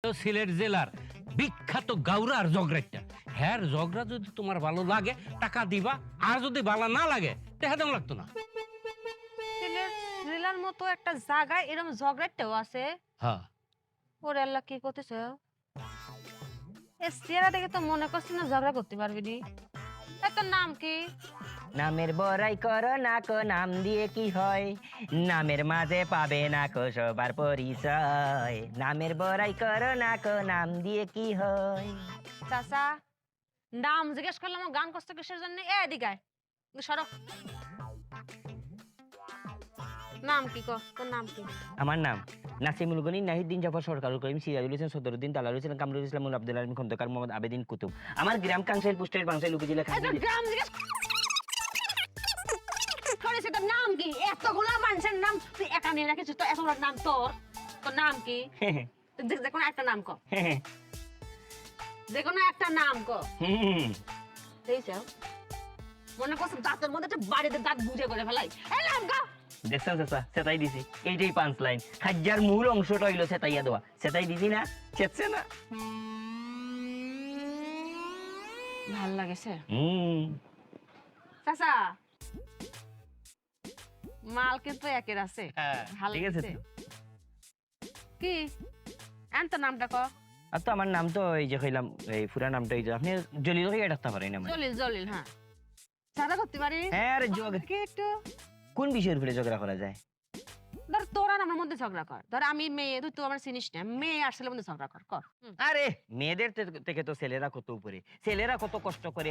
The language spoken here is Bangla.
সিলেট জেলার বিখ্যাত গাউরার জগরাইটা হ্যার জগরা যদি তোমার ভালো লাগে টাকা দিবা, আর যদি ভালো না লাগে টাকা দেওয়া লাগতো না। সিলেট জেলার মতো একটা জায়গায় এরকম ঝগড়াটাও আছে? হ্যাঁ, ওরে আল্লাহ, কি করতেছে এ চেহারা দেখে তো মনে করছি না ঝগড়া করতে পারবি নি। তোর নাম কি? নামের বড়াই করো না কো, নাম দিয়ে কি হয়? নামের মাঝে পাবে না কো সবার পরিচয়। নামের বড়াই করো না কো, নাম দিয়ে কি হয়? চাচা, নাম জিজ্ঞেস করলাম, গান কষ্ট কিসের জন্য? এদিকে আয়, সরো। নাম কি কর, তোর নাম কি? আমার নাম নাসিমুল গনি, নাহিদ্দিন জাফর, সরকারুল করিম, সিরাজুল হোসেন, সদরুদ্দিন, তালালুল হোসেন, কামরুল ইসলাম, আব্দুল আলম, খন্দকার, মোহাম্মদ আবেদিন কুতুব। আমার গ্রাম কাংসাইল পোস্টের বাংসাইল উপজেলা এই তোর গ্রাম জিজ্ঞেস করেছে, তোর নাম কি? এতগুলা মানুষের নাম তুই একা নিয়ে রাখিস, তো এতগুলো নাম তোর? তোর নাম কি? যে কোনো একটা নাম কর, যে কোনো একটা নাম কর। এই যাও, মনে করছ দাঁতের মধ্যে একটা বাড়িতে দাঁত বুঝে করে ফেলাই। এই নাম কর। দেখছেন চাচা, সেটাই দিছি। এইটাই 5 লাইন। খাজ্জার মূল অংশটা হইলো সেটাইয়া দেওয়া। সেটাই দিছি না, চেতছে না। ভাল লাগেছে হুম। চাচা, মাল কিন্তু একের আছে। হ্যাঁ, ভাল ঠিক আছে লাগছে তো। কি? এন তো নামটা কর। আর তো আমার নাম তো এই যে কইলাম, এই পুরা নামটা এই যে আপনি জলিল হয়ে ডাকতে পারেন আমার। জলিল, জলিল। হ্যাঁ, ঝগড়া করতে পারিস? হ্যাঁ, আরে কি একটু কোন বিষয়ের উপরে ঝগড়া করা যায়? ধর তোর আর আমার মধ্যে ঝগড়া কর। ধর আমি মেয়ে, তুই তো আমার চিনিস না, মেয়ে আর ছেলের মধ্যে ঝগড়া কর। কর। আরে মেয়েদের থেকে তো ছেলেরা কত উপরে, ছেলেরা কত কষ্ট করে